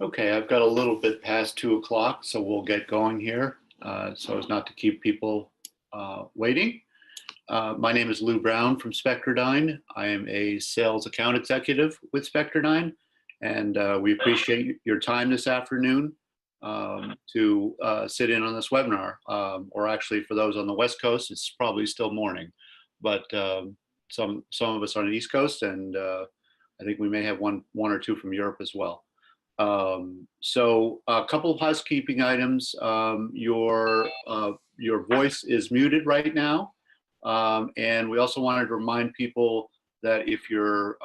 Okay, I've got a little bit past 2 o'clock, so we'll get going here so as not to keep people waiting. My name is Lou Brown from Spectradyne. I am a sales account executive with Spectradyne, and we appreciate your time this afternoon to sit in on this webinar. Or actually, for those on the West Coast, it's probably still morning, but some of us are on the East Coast, and I think we may have one or two from Europe as well. So a couple of housekeeping items. Your voice is muted right now. And we also wanted to remind people that if your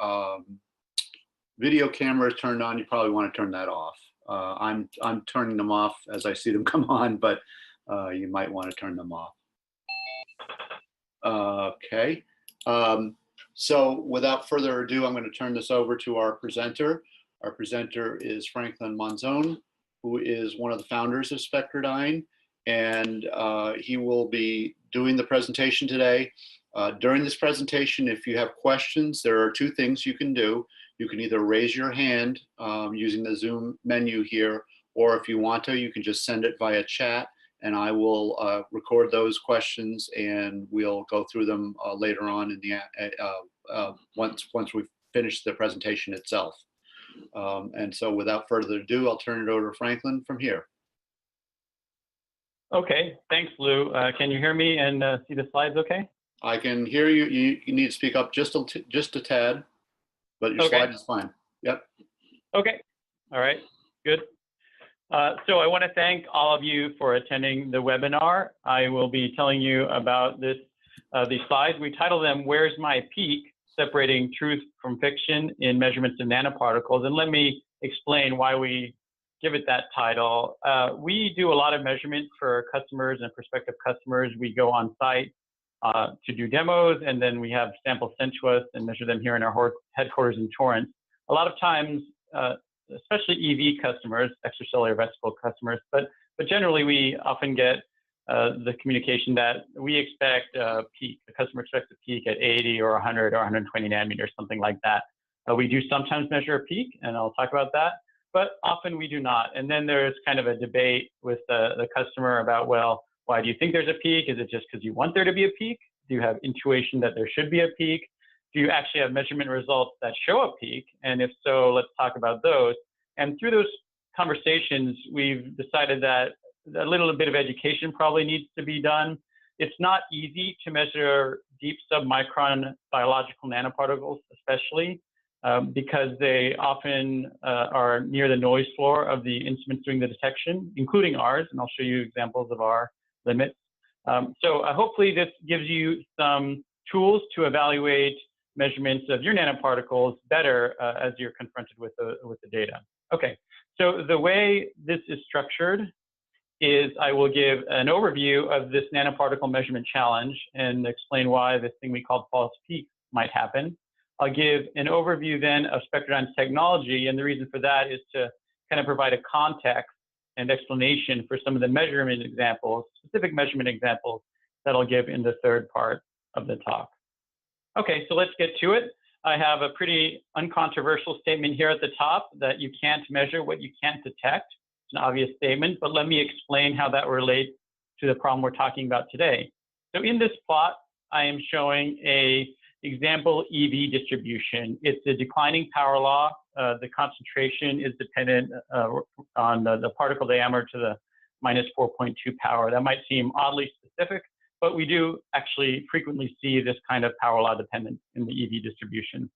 video camera is turned on, you probably want to turn that off. I'm turning them off as I see them come on, but you might want to turn them off. Okay. So without further ado, I'm going to turn this over to our presenter. Our presenter is Franklin Monzon, who is one of the founders of Spectradyne, and he will be doing the presentation today. During this presentation, if you have questions, there are two things you can do. You can either raise your hand using the Zoom menu here, or if you want to, you can just send it via chat, and I will record those questions, and we'll go through them later on in the once we've finished the presentation itself. And so without further ado, I'll turn it over to Franklin from here. Okay, thanks, Lou. Can you hear me and see the slides okay? I can hear you. You need to speak up just a tad, but your slide is fine. Yep. Okay. All right, good. So I want to thank all of you for attending the webinar. I will be telling you about these slides. We titled them, Where's My Peak? Separating Truth from Fiction in Measurements of Nanoparticles. And let me explain why we give it that title. We do a lot of measurements for customers and prospective customers. We go on site to do demos, and then we have samples sent to us and measure them here in our headquarters in Torrance. A lot of times, especially EV customers, extracellular vesicle customers, but generally we often get the communication that we expect a peak, the customer expects a peak at 80 or 100 or 120 nanometers, something like that. We do sometimes measure a peak, and I'll talk about that, but often we do not. And then there's kind of a debate with the customer about, well, why do you think there's a peak? Is it just because you want there to be a peak? Do you have intuition that there should be a peak? Do you actually have measurement results that show a peak? And if so, let's talk about those. And through those conversations, we've decided that a little bit of education probably needs to be done. It's not easy to measure deep submicron biological nanoparticles, especially because they often are near the noise floor of the instruments doing the detection, including ours, and I'll show you examples of our limits. So hopefully this gives you some tools to evaluate measurements of your nanoparticles better as you're confronted with the data. Okay, so the way this is structured is I will give an overview of this nanoparticle measurement challenge and explain why this thing we call false peak might happen. I'll give an overview then of Spectradyne's technology, and the reason for that is to kind of provide a context and explanation for some of the measurement examples, specific measurement examples that I'll give in the third part of the talk. Okay, so let's get to it. I have a pretty uncontroversial statement here at the top that you can't measure what you can't detect. It's an obvious statement, but let me explain how that relates to the problem we're talking about today. So in this plot, I am showing a example EV distribution. It's a declining power law. The concentration is dependent on the particle diameter to the minus 4.2 power. That might seem oddly specific, but we do actually frequently see this kind of power law dependence in the EV distribution.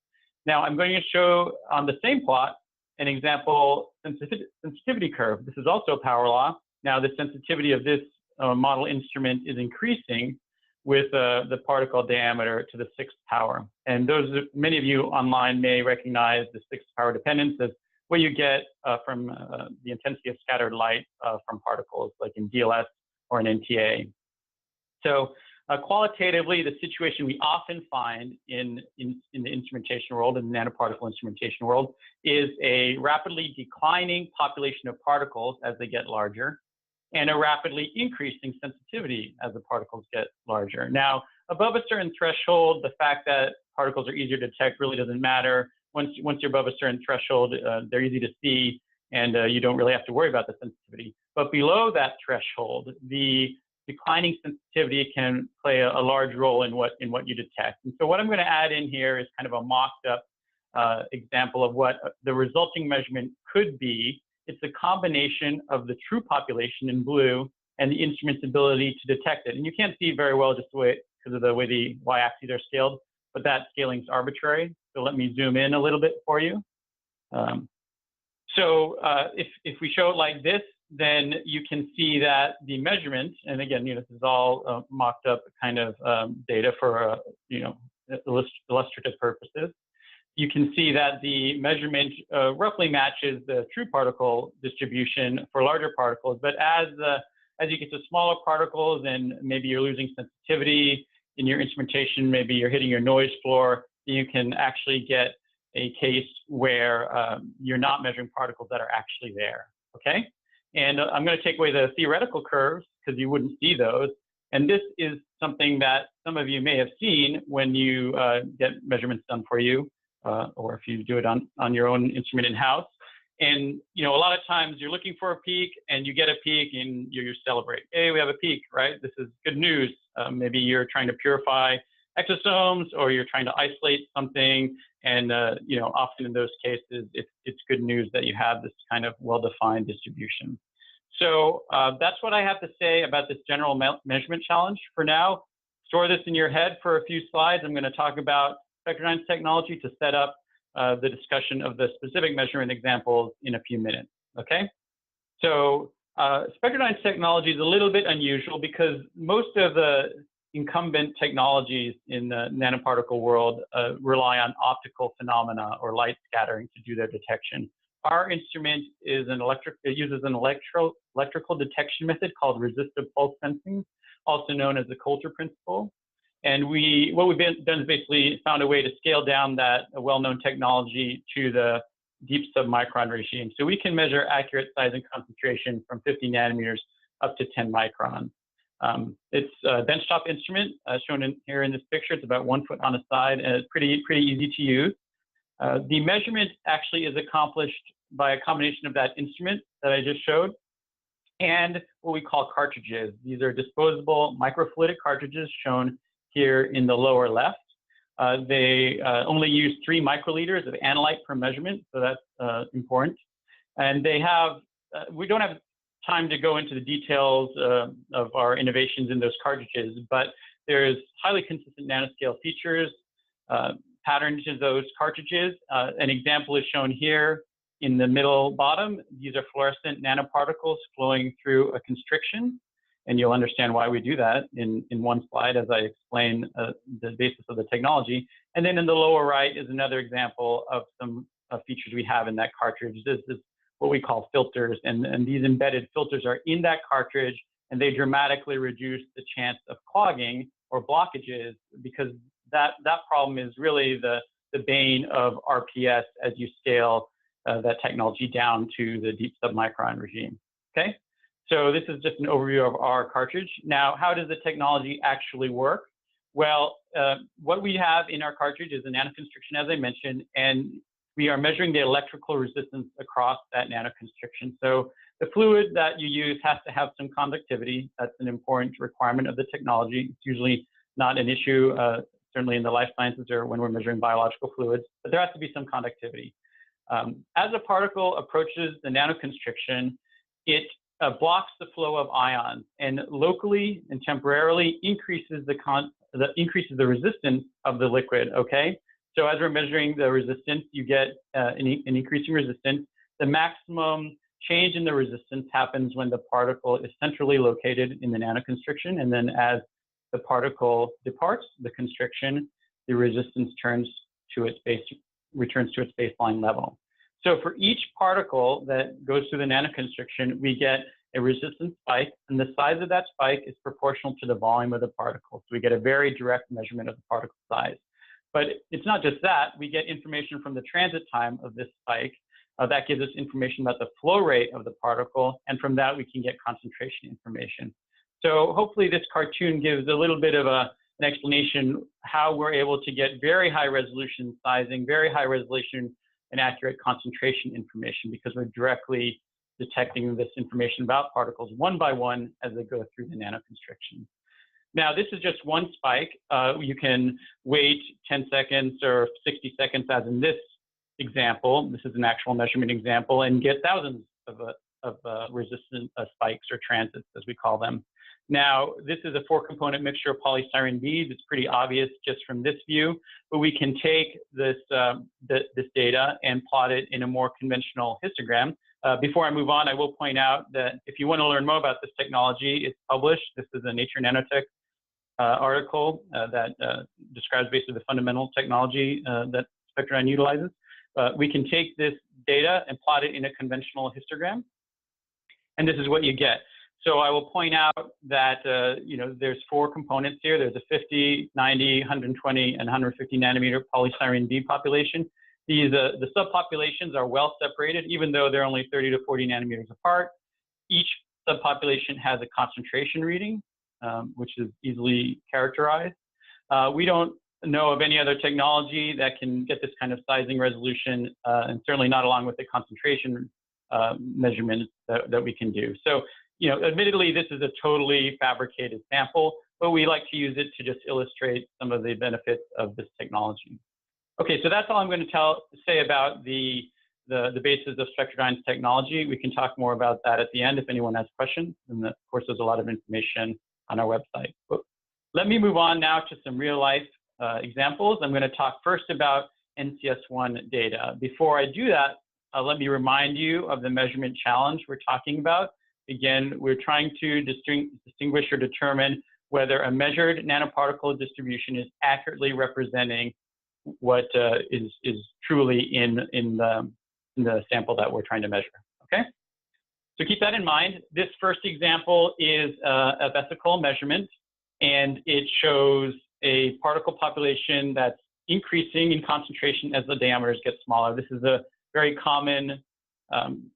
Now I'm going to show on the same plot an example sensitivity curve. This is also power law. Now the sensitivity of this model instrument is increasing with the particle diameter to the 6th power. And many of you online may recognize the 6th power dependence as what you get from the intensity of scattered light from particles, like in DLS or in NTA. So qualitatively, the situation we often find in the instrumentation world, in the nanoparticle instrumentation world, is a rapidly declining population of particles as they get larger, and a rapidly increasing sensitivity as the particles get larger. Now, above a certain threshold, the fact that particles are easier to detect really doesn't matter. Once you're above a certain threshold, they're easy to see. and you don't really have to worry about the sensitivity. But below that threshold, the declining sensitivity can play a large role in what you detect. And so what I'm going to add in here is kind of a mocked up example of what the resulting measurement could be. It's a combination of the true population in blue and the instrument's ability to detect it. And you can't see very well just because of the way the y-axes are scaled, but that scaling is arbitrary. So let me zoom in a little bit for you. If we show it like this, then you can see that the measurement, and again, this is all mocked up kind of data for, illustrative purposes. You can see that the measurement roughly matches the true particle distribution for larger particles, but as you get to smaller particles and maybe you're losing sensitivity in your instrumentation, maybe you're hitting your noise floor, you can actually get a case where you're not measuring particles that are actually there, okay? And I'm going to take away the theoretical curves because you wouldn't see those. And this is something that some of you may have seen when you get measurements done for you, or if you do it on your own instrument in-house. And a lot of times you're looking for a peak and you get a peak and you celebrate. Hey, we have a peak, right? This is good news. Maybe you're trying to purify exosomes or you're trying to isolate something. And often in those cases, it's good news that you have this kind of well-defined distribution. So that's what I have to say about this general measurement challenge for now. Store this in your head for a few slides. I'm going to talk about Spectradyne's technology to set up the discussion of the specific measurement examples in a few minutes, okay? So Spectradyne's technology is a little bit unusual because most of the incumbent technologies in the nanoparticle world rely on optical phenomena or light scattering to do their detection. Our instrument is it uses an electrical detection method called resistive pulse sensing, also known as the Coulter principle. And what we've done is basically found a way to scale down that well-known technology to the deep submicron regime. So we can measure accurate size and concentration from 50 nanometers up to 10 microns. It's a benchtop instrument shown here in this picture. It's about 1 foot on a side, and it's pretty easy to use. The measurement actually is accomplished by a combination of that instrument that I just showed and what we call cartridges. These are disposable microfluidic cartridges shown here in the lower left. They only use 3 microliters of analyte per measurement, so that's important. And they have, we don't have time to go into the details of our innovations in those cartridges, but there's highly consistent nanoscale features, patterns to those cartridges. An example is shown here in the middle bottom. These are fluorescent nanoparticles flowing through a constriction. And you'll understand why we do that in one slide as I explain the basis of the technology. And then in the lower right is another example of some features we have in that cartridge. This is what we call filters. And these embedded filters are in that cartridge, and they dramatically reduce the chance of clogging or blockages, because that problem is really the bane of RPS as you scale that technology down to the deep submicron regime, okay? So this is just an overview of our cartridge. Now, how does the technology actually work? Well, what we have in our cartridge is a nanoconstriction, as I mentioned, and we are measuring the electrical resistance across that nanoconstriction. So the fluid that you use has to have some conductivity. That's an important requirement of the technology. It's usually not an issue, certainly in the life sciences or when we're measuring biological fluids, but there has to be some conductivity. As a particle approaches the nanoconstriction, it blocks the flow of ions and locally and temporarily increases the resistance of the liquid, okay? So as we're measuring the resistance, you get an increasing resistance. The maximum change in the resistance happens when the particle is centrally located in the nanoconstriction, and then as the particle departs the constriction, the resistance returns to its baseline level. So for each particle that goes through the nanoconstriction, we get a resistance spike, and the size of that spike is proportional to the volume of the particle. So we get a very direct measurement of the particle size. But it's not just that. We get information from the transit time of this spike. That gives us information about the flow rate of the particle, and from that we can get concentration information. So hopefully this cartoon gives a little bit of an explanation how we're able to get very high resolution sizing, very high resolution and accurate concentration information because we're directly detecting this information about particles one by one as they go through the nanoconstriction. Now, this is just one spike. You can wait 10 seconds or 60 seconds, as in this example. This is an actual measurement example, and get thousands of resistant spikes or transits, as we call them. Now, this is a 4-component mixture of polystyrene beads. It's pretty obvious just from this view, but we can take this, this data and plot it in a more conventional histogram. Before I move on, I will point out that if you want to learn more about this technology, it's published. This is a Nature Nanotech article that describes basically the fundamental technology that Spectradyne utilizes. We can take this data and plot it in a conventional histogram, and this is what you get. So I will point out that you know, there's 4 components here. There's a 50, 90, 120, and 150 nanometer polystyrene bead population. These the subpopulations are well separated, even though they're only 30 to 40 nanometers apart. Each subpopulation has a concentration reading, which is easily characterized. We don't know of any other technology that can get this kind of sizing resolution, and certainly not along with the concentration measurements that we can do. So, you know, admittedly, this is a totally fabricated sample, but we like to use it to just illustrate some of the benefits of this technology. Okay, so that's all I'm going to say about the basis of Spectradyne's technology. We can talk more about that at the end if anyone has questions. And of course, there's a lot of information on our website. But let me move on now to some real life examples. I'm going to talk first about NCS1 data. Before I do that, let me remind you of the measurement challenge we're talking about. Again, we're trying to distinguish or determine whether a measured nanoparticle distribution is accurately representing what is truly in the sample that we're trying to measure. Okay, so keep that in mind. This first example is a vesicle measurement, and it shows a particle population that's increasing in concentration as the diameters get smaller. This is a very common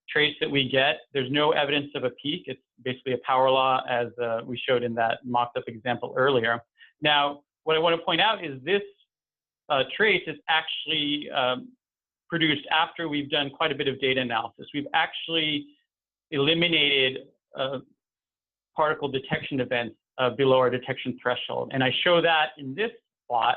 trace that we get. There's no evidence of a peak. It's basically a power law, as we showed in that mocked up example earlier. Now, what I want to point out is this trace is actually produced after we've done quite a bit of data analysis. We've actually eliminated particle detection events below our detection threshold. And I show that in this plot.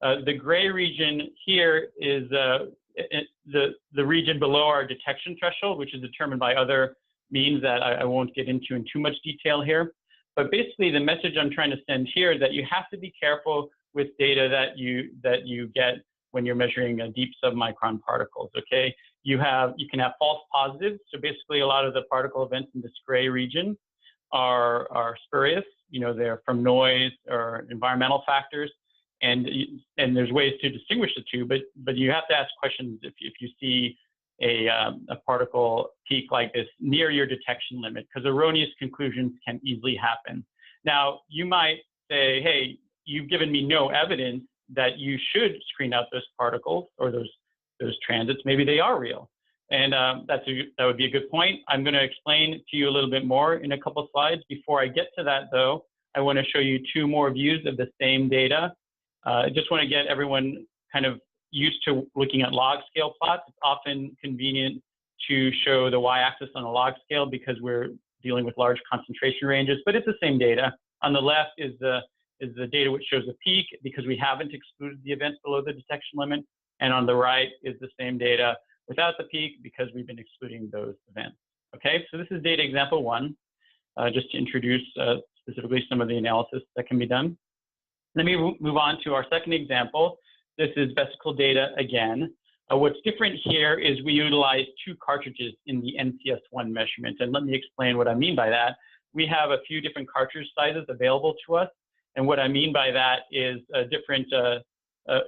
The gray region here is the region below our detection threshold, which is determined by other means that I won't get into in too much detail here. But basically, the message I'm trying to send here is that you have to be careful with data that you get when you're measuring deep submicron particles. Okay, you can have false positives. So basically, a lot of the particle events in this gray region are spurious. You know, they're from noise or environmental factors. And there's ways to distinguish the two, but you have to ask questions if you see a particle peak like this near your detection limit, because erroneous conclusions can easily happen. Now, you might say, hey, you've given me no evidence that you should screen out those particles or those transits. Maybe they are real. And that would be a good point. I'm going to explain to you a little bit more in a couple of slides. Before I get to that, though, I want to show you 2 more views of the same data. I just want to get everyone kind of used to looking at log scale plots. It's often convenient to show the y-axis on a log scale because we're dealing with large concentration ranges, but it's the same data. On the left is the data which shows a peak because we haven't excluded the events below the detection limit, and on the right is the same data without the peak because we've been excluding those events. Okay, so this is data example 1, just to introduce specifically some of the analysis that can be done. Let me move on to our second example. This is vesicle data again. What's different here is we utilize 2 cartridges in the NCS1 measurement. And let me explain what I mean by that. We have a few different cartridge sizes available to us. And what I mean by that is different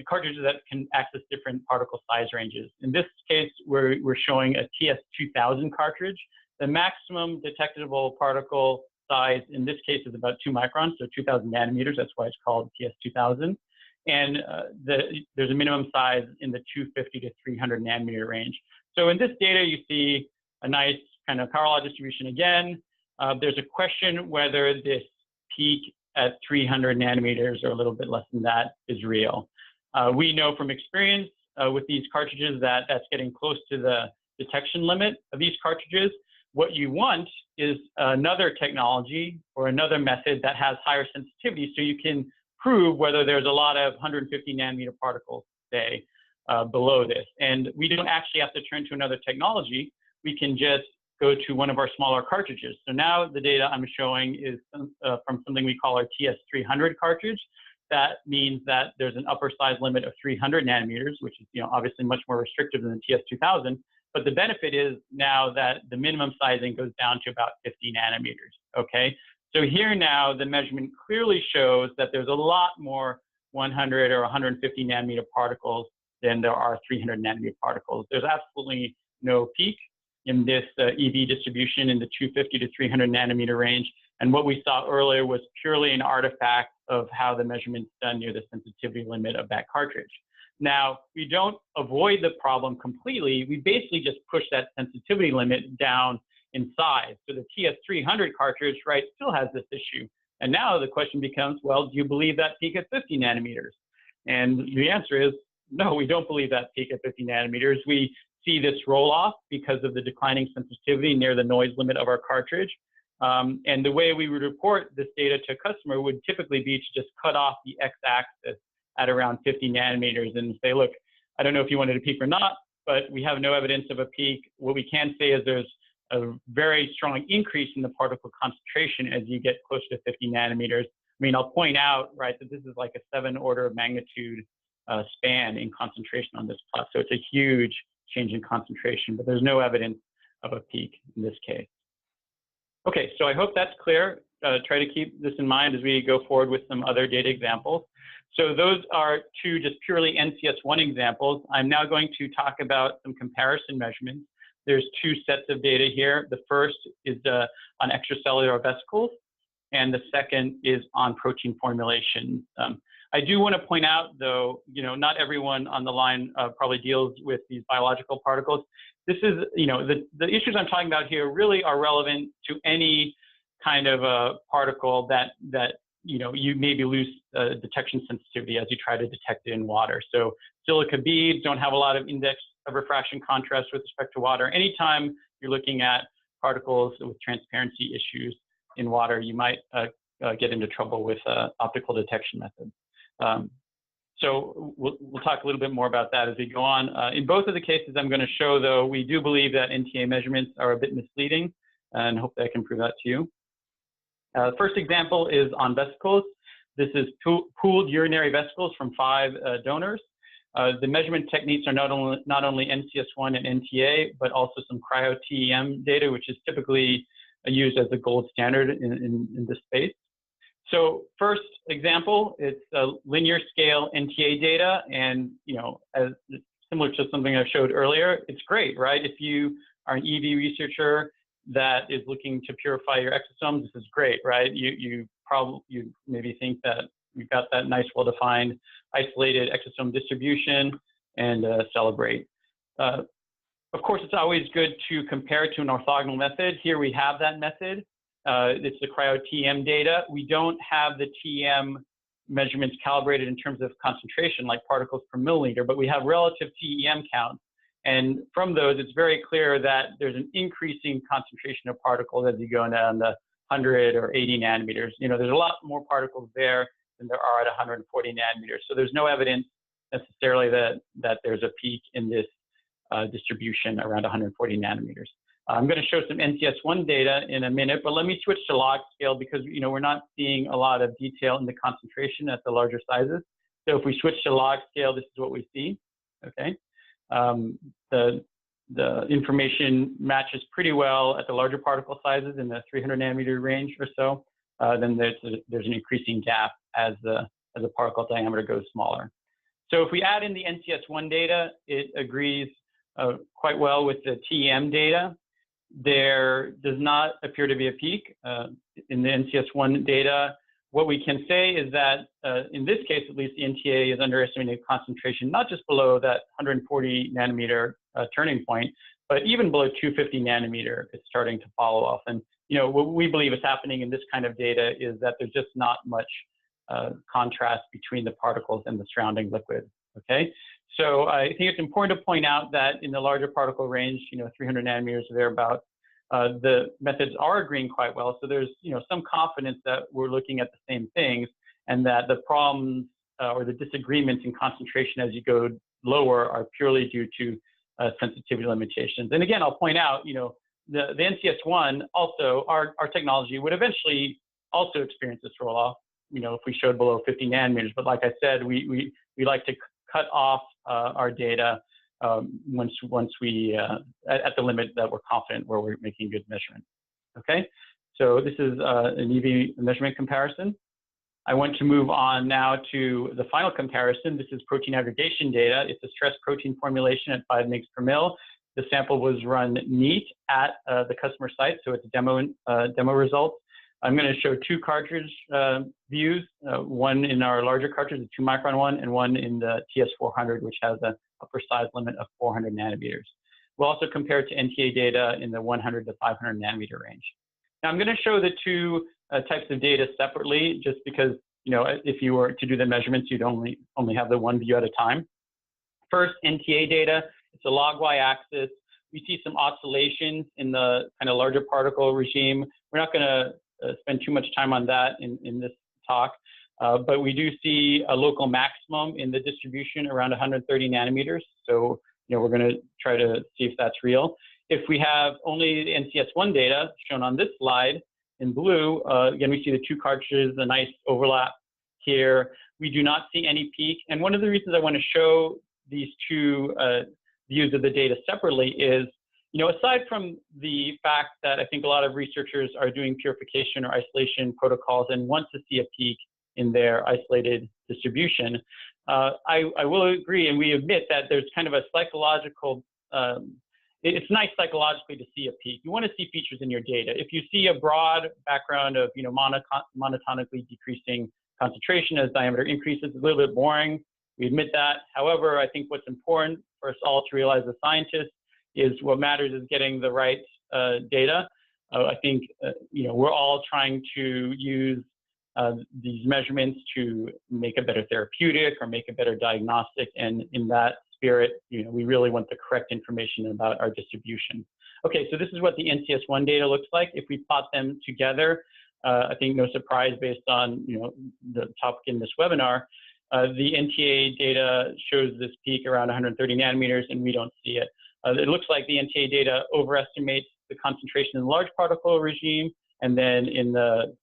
cartridges that can access different particle size ranges. In this case, we're showing a TS2000 cartridge. The maximum detectable particle size in this case is about 2 microns, so 2000 nanometers. That's why it's called TS2000. And there's a minimum size in the 250 to 300 nanometer range. So in this data, you see a nice kind of power law distribution again. There's a question whether this peak at 300 nanometers or a little bit less than that is real. We know from experience with these cartridges that that's getting close to the detection limit of these cartridges. What you want is another technology or another method that has higher sensitivity, so you can prove whether there's a lot of 150 nanometer particles, say, below this. And we don't actually have to turn to another technology. We can just go to one of our smaller cartridges. So now the data I'm showing is from something we call our TS300 cartridge. That means that there's an upper size limit of 300 nanometers, which is obviously much more restrictive than the TS2000. But the benefit is now that the minimum sizing goes down to about 50 nanometers, okay? So here now the measurement clearly shows that there's a lot more 100 or 150 nanometer particles than there are 300 nanometer particles. There's absolutely no peak in this EV distribution in the 250 to 300 nanometer range. And what we saw earlier was purely an artifact of how the measurement's done near the sensitivity limit of that cartridge. Now, we don't avoid the problem completely. We basically just push that sensitivity limit down in size. So the TS300 cartridge, right, still has this issue. And now the question becomes, well, do you believe that peak at 50 nanometers? And the answer is, no, we don't believe that peak at 50 nanometers. We see this roll off because of the declining sensitivity near the noise limit of our cartridge. And the way we would report this data to a customer would typically be to just cut off the x-axis at around 50 nanometers and say, look, I don't know if you wanted a peak or not, but we have no evidence of a peak. What we can say is there's a very strong increase in the particle concentration as you get closer to 50 nanometers. I mean, I'll point out, right, that this is like a 7 order of magnitude span in concentration on this plot. So it's a huge change in concentration, but there's no evidence of a peak in this case. Okay, so I hope that's clear. Try to keep this in mind as we go forward with some other data examples. So those are two just purely NCS1 examples. I'm now going to talk about some comparison measurements. There's two sets of data here. The first is on extracellular vesicles, and the second is on protein formulation. I do want to point out, though, not everyone on the line probably deals with these biological particles. This is, the issues I'm talking about here really are relevant to any kind of a particle that you maybe lose detection sensitivity as you try to detect it in water. So silica beads don't have a lot of index of refraction contrast with respect to water. Anytime you're looking at particles with transparency issues in water, you might get into trouble with optical detection methods. So we'll talk a little bit more about that as we go on. In both of the cases I'm going to show, though, we do believe that NTA measurements are a bit misleading, and hope that I can prove that to you. The first example is on vesicles. This is pooled urinary vesicles from 5 donors. The measurement techniques are not only NCS1 and NTA, but also some Cryo TEM data, which is typically used as the gold standard in this space. So first example, it's a linear scale NTA data, and as similar to something I showed earlier, it's great, right? If you are an EV researcher that is looking to purify your exosomes, this is great, right? You maybe think that you've got that nice, well-defined, isolated exosome distribution and celebrate. Of course, it's always good to compare to an orthogonal method. Here we have that method. It's the Cryo TEM data. We don't have the TEM measurements calibrated in terms of concentration, like particles per milliliter, but we have relative TEM counts. And from those, it's very clear that there's an increasing concentration of particles as you go down the 100 or 80 nanometers. There's a lot more particles there than there are at 140 nanometers. So there's no evidence necessarily that there's a peak in this distribution around 140 nanometers. I'm going to show some NCS1 data in a minute, but let me switch to log scale because we're not seeing a lot of detail in the concentration at the larger sizes. So if we switch to log scale, this is what we see. Okay. The information matches pretty well at the larger particle sizes in the 300 nanometer range or so. Then there's an increasing gap as the particle diameter goes smaller. So if we add in the NCS1 data, it agrees quite well with the TEM data. There does not appear to be a peak in the NCS1 data. What we can say is that in this case, at least, the NTA is underestimating concentration, not just below that 140 nanometer turning point, but even below 250 nanometer, it's starting to follow off. And what we believe is happening in this kind of data is that there's just not much contrast between the particles and the surrounding liquid. Okay, So I think it's important to point out that in the larger particle range, 300 nanometers or thereabout, the methods are agreeing quite well. So there's, some confidence that we're looking at the same things, and that the problems or the disagreements in concentration as you go lower are purely due to sensitivity limitations. And again, I'll point out, the NCS1 also, our technology would eventually also experience this roll off, if we showed below 50 nanometers. But like I said, we like to cut off our data once we at the limit that we're confident where we're making good measurement. Okay, so this is an EV measurement comparison. I want to move on now to the final comparison. This is protein aggregation data. It's a stress protein formulation at 5 mg per mil. The sample was run neat at the customer site, so it's demo results. I'm going to show 2 cartridge views, one in our larger cartridge, the 2-micron one, and one in the TS400, which has an upper size limit of 400 nanometers. We'll also compare it to NTA data in the 100 to 500 nanometer range. Now, I'm going to show the 2 types of data separately, just because, if you were to do the measurements, you'd only have the one view at a time. First, NTA data. It's a log y-axis. We see some oscillations in the kind of larger particle regime. We're not going to spend too much time on that in this talk, but we do see a local maximum in the distribution around 130 nanometers. So, we're going to try to see if that's real. If we have only the NCS1 data shown on this slide in blue, again, we see the 2 cartridges, a nice overlap here. We do not see any peak. And one of the reasons I want to show these 2 views of the data separately is, aside from the fact that I think a lot of researchers are doing purification or isolation protocols and want to see a peak in their isolated distribution, I will agree, and we admit that there's kind of a psychological, it's nice psychologically to see a peak. You want to see features in your data. If you see a broad background of, monotonically decreasing concentration as diameter increases, it's a little bit boring. We admit that. However, I think what's important for us all to realize as scientists is what matters is getting the right data. I think, we're all trying to use these measurements to make a better therapeutic or make a better diagnostic. And in that spirit, we really want the correct information about our distribution. Okay, so this is what the NCS1 data looks like. If we plot them together, I think no surprise based on, the topic in this webinar, the NTA data shows this peak around 130 nanometers, and we don't see it. It looks like the NTA data overestimates the concentration in the large particle regime, and then in the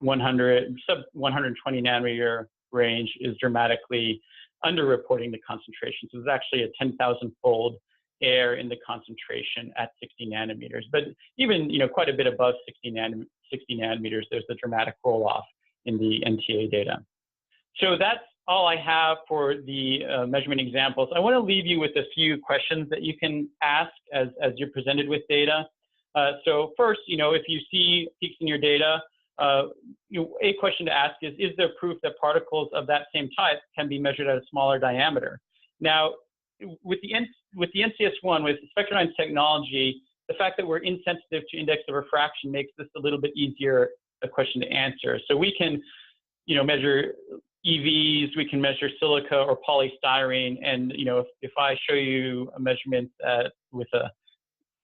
120 nanometer range is dramatically underreporting the concentration. So there's actually a 10,000-fold error in the concentration at 60 nanometers. But even, quite a bit above 60 nanometers, there's a dramatic roll-off in the NTA data. So that's all I have for the measurement examples. I want to leave you with a few questions that you can ask as you're presented with data. So first, if you see peaks in your data, a question to ask is there proof that particles of that same type can be measured at a smaller diameter? Now, with the NCS1, with Spectradyne's technology, the fact that we're insensitive to index of refraction makes this a little bit easier a question to answer. So we can, measure EVs, we can measure silica or polystyrene, and if I show you a measurement with a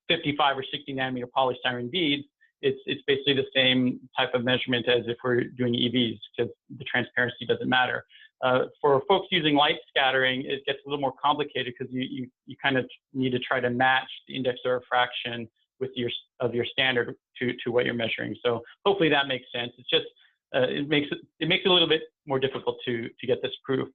55 or 60 nanometer polystyrene beads, it's basically the same type of measurement as if we're doing EVs, because the transparency doesn't matter. For folks using light scattering, it gets a little more complicated because you kind of need to try to match the index of refraction with your standard to what you're measuring. So hopefully that makes sense. It's just it makes it a little bit more difficult to get this proof.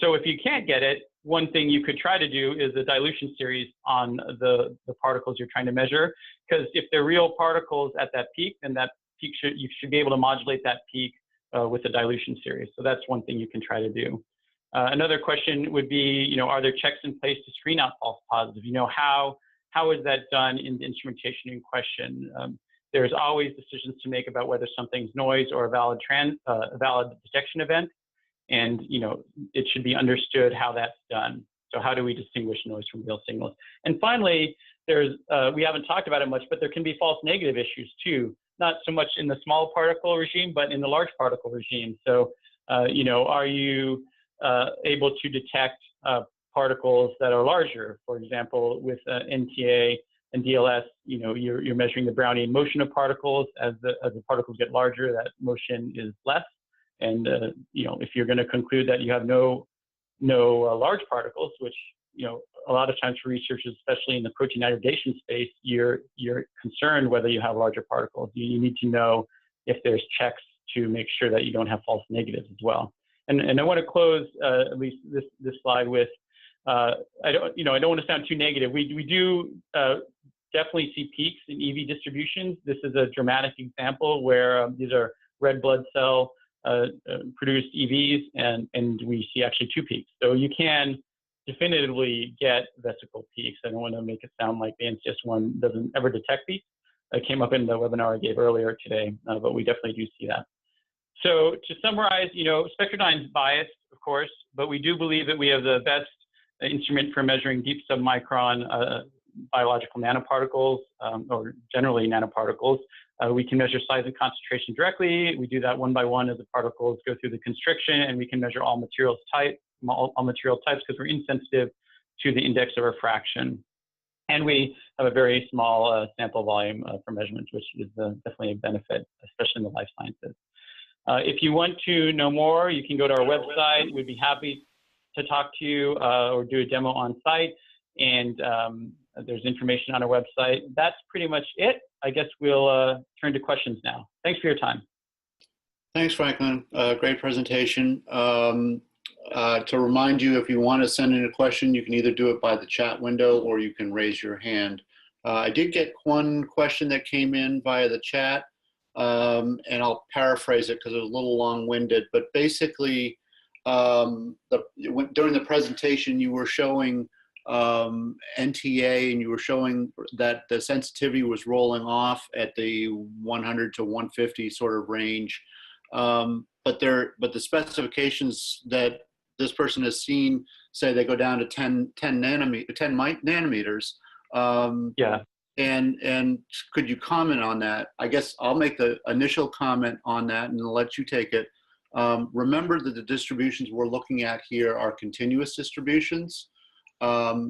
So if you can't get it, one thing you could try to do is a dilution series on the particles you're trying to measure, because if they're real particles at that peak, then that peak you should be able to modulate that peak with a dilution series. So that's one thing you can try to do. Another question would be, are there checks in place to screen out false positives? How is that done in the instrumentation in question? There's always decisions to make about whether something's noise or a valid detection event. And, it should be understood how that's done. So how do we distinguish noise from real signals? And finally, we haven't talked about it much, but there can be false negative issues too, not so much in the small particle regime, but in the large particle regime. So, are you able to detect particles that are larger. For example, with NTA and DLS, you're measuring the Brownian motion of particles. As the particles get larger, that motion is less. And if you're going to conclude that you have no large particles, which a lot of times for researchers, especially in the protein aggregation space, you're concerned whether you have larger particles. You need to know if there's checks to make sure that you don't have false negatives as well. And I want to close at least this slide with I don't want to sound too negative. We do definitely see peaks in EV distributions. This is a dramatic example where these are red blood cell produced EVs, and we see actually 2 peaks. So you can definitively get vesicle peaks. I don't want to make it sound like the NCS1 doesn't ever detect peaks. It came up in the webinar I gave earlier today, but we definitely do see that. So to summarize, Spectradyne is biased, of course, but we do believe that we have the best instrument for measuring deep submicron biological nanoparticles, or generally nanoparticles. We can measure size and concentration directly. We do that one by one as the particles go through the constriction, and we can measure all material types because we're insensitive to the index of refraction. And we have a very small sample volume for measurements, which is definitely a benefit, especially in the life sciences. If you want to know more, you can go to our website. We'd be happy to talk to you or do a demo on site. And there's information on our website. That's pretty much it. I guess we'll turn to questions now. Thanks for your time. Thanks, Franklin. Great presentation. To remind you, if you want to send in a question, you can either do it by the chat window or you can raise your hand. I did get one question that came in via the chat, and I'll paraphrase it because it was a little long-winded, but basically during the presentation you were showing NTA, and you were showing that the sensitivity was rolling off at the 100 to 150 sort of range, but the specifications that this person has seen say they go down to 10 nanometers. Yeah. And could you comment on that? I guess I'll make the initial comment on that and I'll let you take it. Remember that the distributions we're looking at here are continuous distributions. If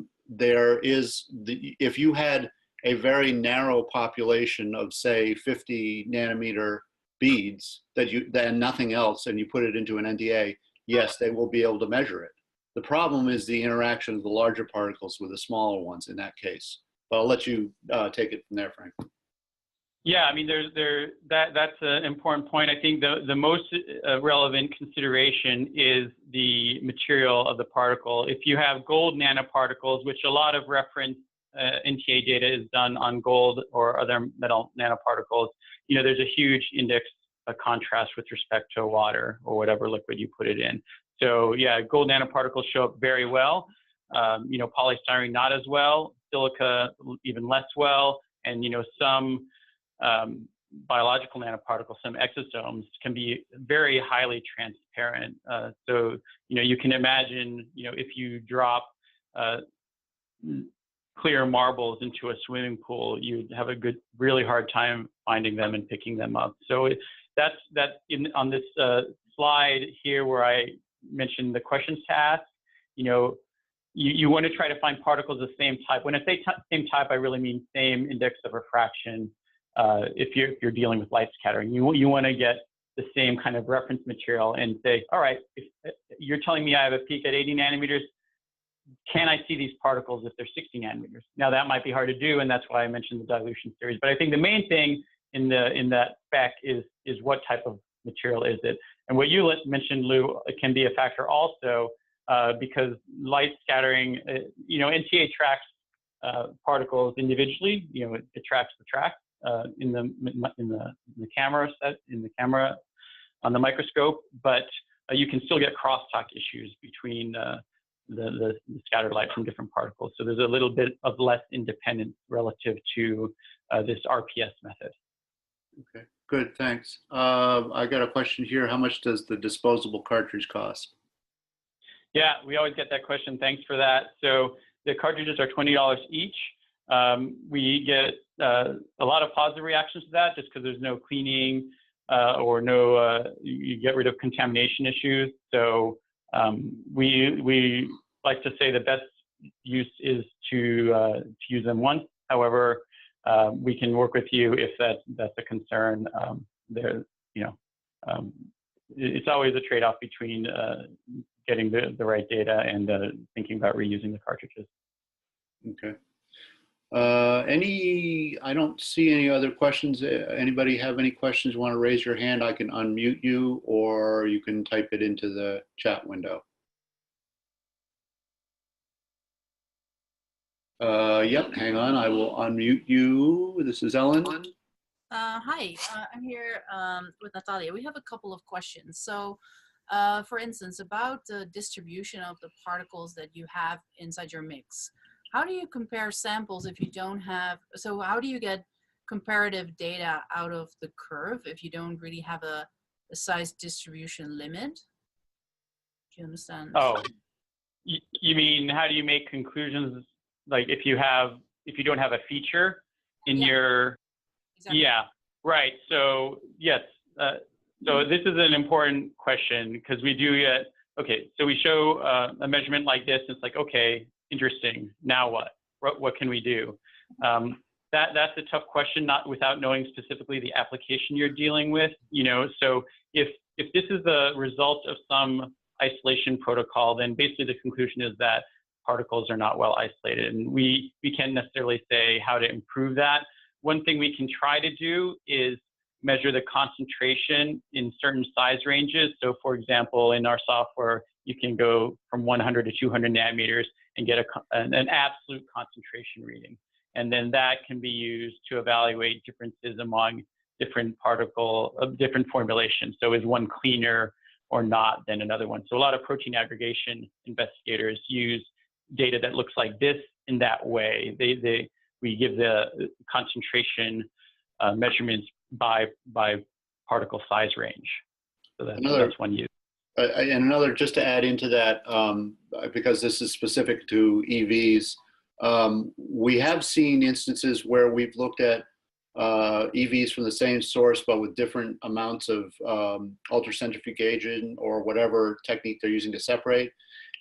you had a very narrow population of, say, 50 nanometer beads then nothing else, and you put it into an NTA, yes, they will be able to measure it. The problem is the interaction of the larger particles with the smaller ones in that case. But I'll let you take it from there, Frank. Yeah, I mean, that's an important point. I think the most relevant consideration is the material of the particle. If you have gold nanoparticles, which a lot of reference NTA data is done on gold or other metal nanoparticles, there's a huge index of contrast with respect to water or whatever liquid you put it in. So yeah, gold nanoparticles show up very well. Polystyrene not as well, silica even less well, and some biological nanoparticles, some exosomes, can be very highly transparent. So you can imagine, if you drop clear marbles into a swimming pool, you'd have a really hard time finding them and picking them up. So that's on this slide here where I mentioned the questions to ask. You want to try to find particles of the same type. When I say same type, I really mean same index of refraction. If you're dealing with light scattering, you want to get the same kind of reference material and say, all right, if you're telling me I have a peak at 80 nanometers, can I see these particles if they're 60 nanometers? Now that might be hard to do, and that's why I mentioned the dilution series. But I think the main thing in that spec is what type of material is it? And what you mentioned, Lou, can be a factor also, because light scattering, NTA tracks particles individually. It tracks the track in the camera on the microscope, but you can still get crosstalk issues between the scattered light from different particles. So there's a little bit of less independence relative to this RPS method. Okay, good, thanks. I got a question here. How much does the disposable cartridge cost? Yeah, we always get that question. Thanks for that. So the cartridges are $20 each. We get a lot of positive reactions to that just because there's no cleaning or you get rid of contamination issues. So we like to say the best use is to use them once. However, we can work with you if that's a concern. There, you know, it's always a trade-off between getting the right data and thinking about reusing the cartridges. Okay. I don't see any other questions. Anybody have any questions? Want to raise your hand? I can unmute you, or you can type it into the chat window. Yep, hang on. I will unmute you. This is Ellen. Hi, I'm here with Natalia. We have a couple of questions. So, for instance, about the distribution of the particles that you have inside your mix. How do you compare samples if you don't have, so how do you get comparative data out of the curve if you don't really have a size distribution limit? Do you understand? Oh, you mean how do you make conclusions? Like if you don't have a feature in your, exactly. Yeah, right. So yes, so this is an important question because we do get, okay, so we show a measurement like this. It's like, okay, interesting. Now what? What can we do? That's a tough question, not without knowing specifically the application you're dealing with. You know, so if this is the result of some isolation protocol, then basically the conclusion is that particles are not well isolated, and we can't necessarily say how to improve that. One thing we can try to do is measure the concentration in certain size ranges. So for example, in our software, you can go from 100 to 200 nanometers and get an absolute concentration reading. And then that can be used to evaluate differences among different different formulations. So is one cleaner or not than another one? So a lot of protein aggregation investigators use data that looks like this in that way. We give the concentration measurements by particle size range. So that's one use. And another, just to add into that, because this is specific to EVs, we have seen instances where we've looked at EVs from the same source, but with different amounts of ultracentrifugation or whatever technique they're using to separate.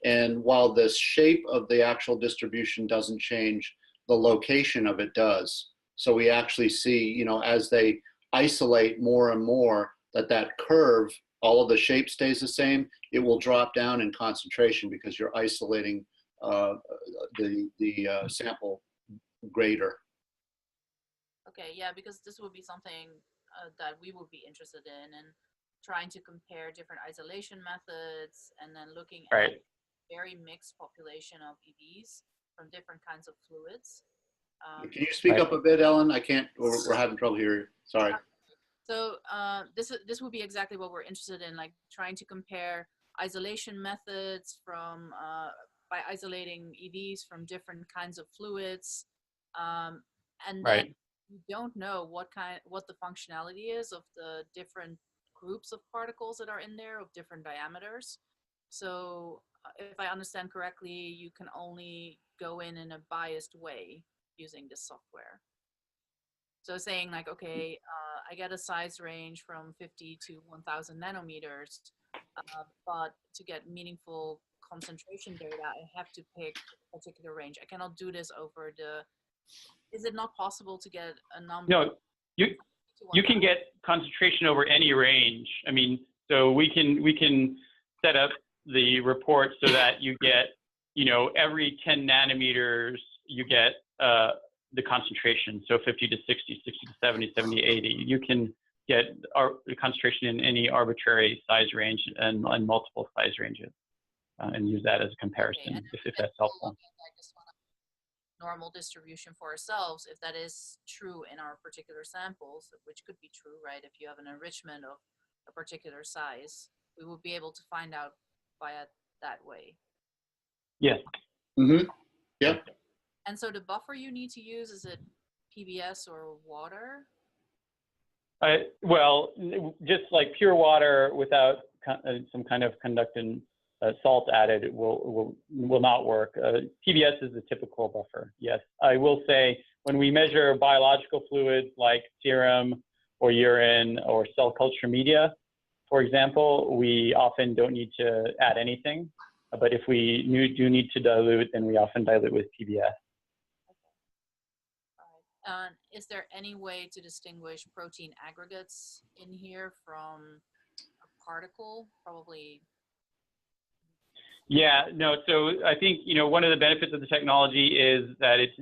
And while the shape of the actual distribution doesn't change, the location of it does. So we actually see, you know, as they isolate more and more, that curve, all of the shape stays the same, it will drop down in concentration because you're isolating the sample greater. Okay, yeah, because this would be something that we would be interested in, and trying to compare different isolation methods and then looking at very mixed population of EVs from different kinds of fluids. Can you speak up a bit, Ellen? I can't, we're having trouble hearing. Sorry. So this would be exactly what we're interested in, like trying to compare isolation methods from by isolating EVs from different kinds of fluids, and then you don't know what the functionality is of the different groups of particles that are in there of different diameters. So if I understand correctly, you can only go in a biased way using this software. So saying like, okay, I get a size range from 50 to 1000 nanometers, but to get meaningful concentration data, I have to pick a particular range. I cannot do this over is it not possible to get a number? No, you can get concentration over any range. I mean, so we can set up the report so that you get, you know, every 10 nanometers, you get the concentration. So 50 to 60, 60 to 70, 70 to 80. You can get the concentration in any arbitrary size range and multiple size ranges and use that as a comparison, okay, if that's helpful. I just want a normal distribution for ourselves, if that is true in our particular samples, which could be true, right? If you have an enrichment of a particular size, we will be able to find out via that way. Yes. Mm-hmm. Yep. And so the buffer you need to use, is it PBS or water? Well, just like pure water without some kind of conductant salt added will not work. PBS is the typical buffer, yes. I will say when we measure biological fluids like serum or urine or cell culture media, for example, we often don't need to add anything. But if we do need to dilute, then we often dilute with PBS. All right. Is there any way to distinguish protein aggregates in here from a particle? Probably. Yeah, no, so I think, one of the benefits of the technology is that it's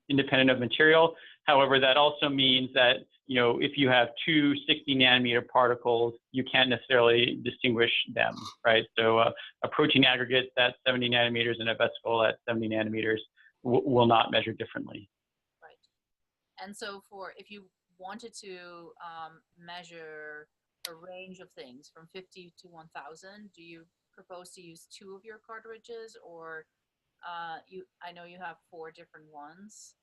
independent of material. However, that also means that, if you have two 60 nanometer particles, you can't necessarily distinguish them, right? So a protein aggregate at 70 nanometers and a vesicle at 70 nanometers will not measure differently. Right. And so if you wanted to measure a range of things from 50 to 1000, do you propose to use 2 of your cartridges, or I know you have 4 different ones?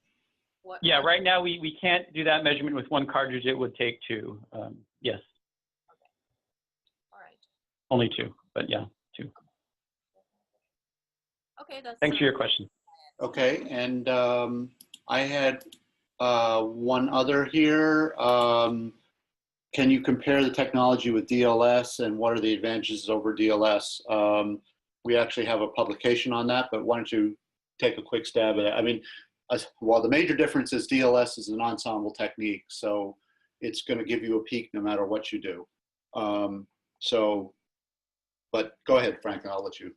Yeah, right now we can't do that measurement with 1 cartridge. It would take 2. Yes. Okay. All right. Only 2, but yeah, 2. Okay, that's. Thanks for your question. Okay, and I had one other here. Can you compare the technology with DLS, and what are the advantages over DLS? We actually have a publication on that, but why don't you take a quick stab at it? I mean, well, the major difference is DLS is an ensemble technique, so it's going to give you a peak no matter what you do. But go ahead, Frank, and I'll let you.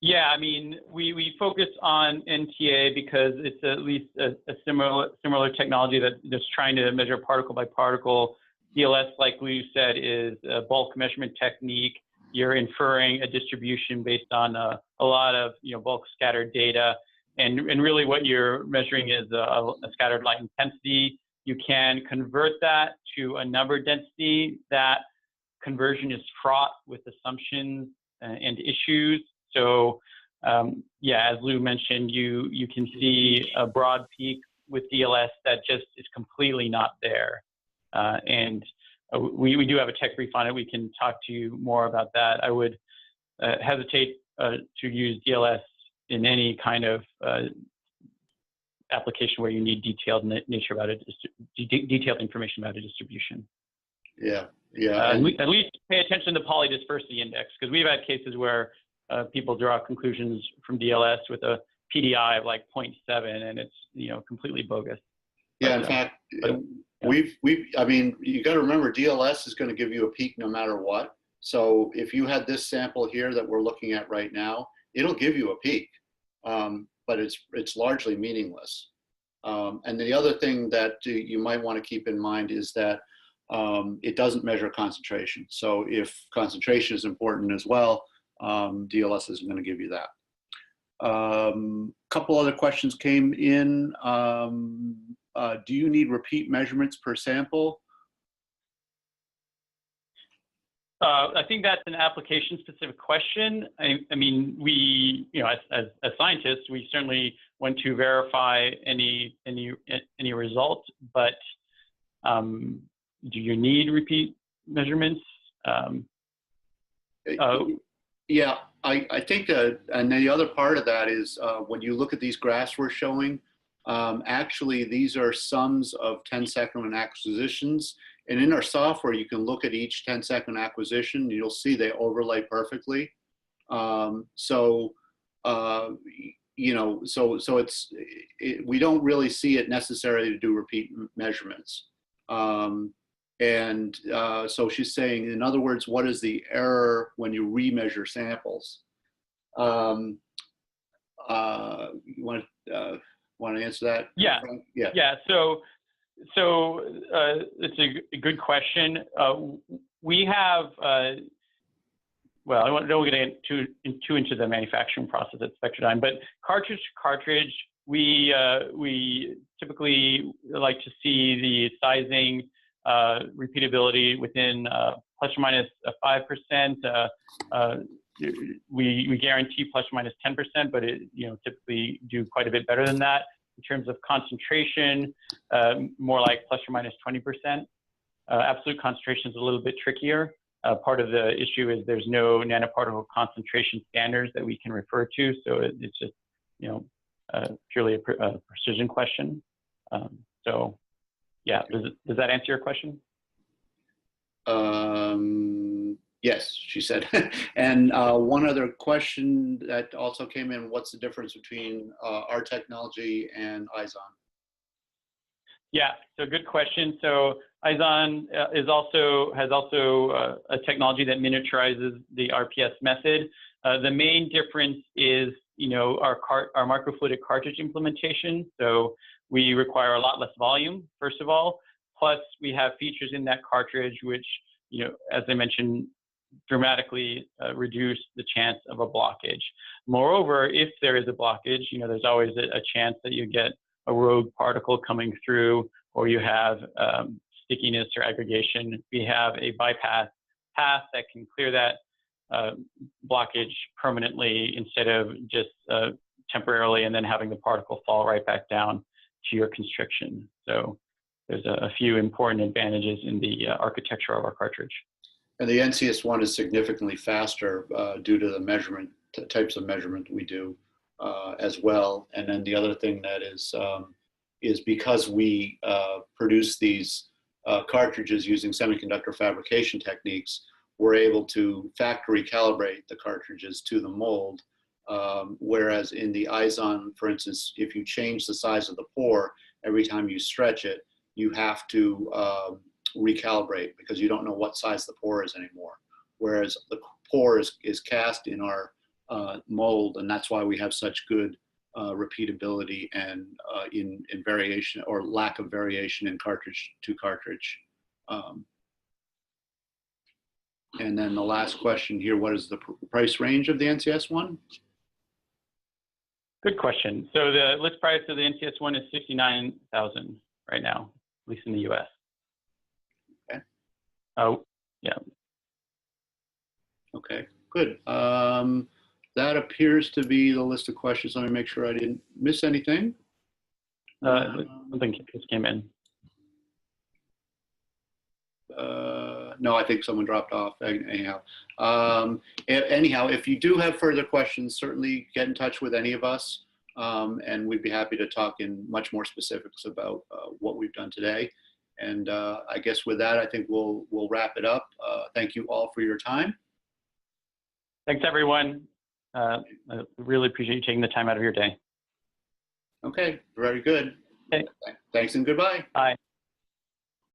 Yeah, I mean, we focus on NTA because it's at least a similar technology that's trying to measure particle by particle. DLS, like Lou said, is a bulk measurement technique. You're inferring a distribution based on a lot of bulk scattered data, and really what you're measuring is a scattered light intensity. You can convert that to a number density. That conversion is fraught with assumptions and issues. So yeah, as Lou mentioned, you can see a broad peak with DLS that just is completely not there. And we do have a tech brief on it. We can talk to you more about that. I would hesitate to use DLS in any kind of application where you need detailed nature about it, detailed information about a distribution. Yeah, yeah. At least pay attention to the polydispersity index, because we've had cases where people draw conclusions from DLS with a PDI of like 0.7, and it's completely bogus. Yeah, but, in fact, yeah. I mean, you got to remember, DLS is going to give you a peak no matter what. So if you had this sample here that we're looking at right now, it'll give you a peak, but it's largely meaningless. And the other thing that you might want to keep in mind is that it doesn't measure concentration. So if concentration is important as well, DLS isn't going to give you that. Couple other questions came in. Do you need repeat measurements per sample? I think that's an application-specific question. I mean, we, as scientists, we certainly want to verify any results, but do you need repeat measurements? Yeah, I think that, and the other part of that is when you look at these graphs we're showing, actually these are sums of 10-second acquisitions. And in our software, you can look at each 10-second acquisition, and you'll see they overlay perfectly. So we don't really see it necessary to do repeat measurements. So she's saying, in other words, what is the error when you remeasure samples? You want to answer that? Yeah. Yeah. Yeah. So it's a good question. We have, well, I don't want to get too into the manufacturing process at Spectradyne, but cartridge to cartridge, we typically like to see the sizing repeatability within plus or minus 5%. We guarantee plus or minus 10%, but it typically do quite a bit better than that. In terms of concentration, more like plus or minus 20%. Absolute concentration is a little bit trickier. Part of the issue is there's no nanoparticle concentration standards that we can refer to, so it's just purely a precision question. So yeah, does that answer your question? Yes, she said. And one other question that also came in, what's the difference between our technology and IZON? Yeah, so good question. So IZON has also a technology that miniaturizes the RPS method. The main difference is, our microfluidic cartridge implementation. So we require a lot less volume, first of all. Plus, we have features in that cartridge which, as I mentioned, dramatically reduce the chance of a blockage. Moreover, if there is a blockage, there's always a chance that you get a rogue particle coming through, or you have stickiness or aggregation. We have a bypass path that can clear that blockage permanently instead of just temporarily and then having the particle fall right back down to your constriction. So there's a few important advantages in the architecture of our cartridge. And the NCS1 is significantly faster due to the types of measurement we do as well. And then the other thing that is because we produce these cartridges using semiconductor fabrication techniques, we're able to factory calibrate the cartridges to the mold. Whereas in the IZON, for instance, if you change the size of the pore, every time you stretch it, you have to recalibrate because you don't know what size the pore is anymore. Whereas the pore is cast in our mold, and that's why we have such good repeatability and in variation or lack of variation in cartridge to cartridge. And then the last question here, what is the price range of the NCS1? Good question. So the list price of the NCS1 is $69,000 right now, at least in the US. Okay. Oh, yeah. Okay, good. That appears to be the list of questions. Let me make sure I didn't miss anything. Something just came in. No, I think someone dropped off anyhow. Anyhow, if you do have further questions, certainly get in touch with any of us, and we'd be happy to talk in much more specifics about what we've done today. And I guess with that, I think we'll wrap it up. Thank you all for your time. Thanks, everyone. I really appreciate you taking the time out of your day. Okay, very good. Okay. Thanks and goodbye. Bye.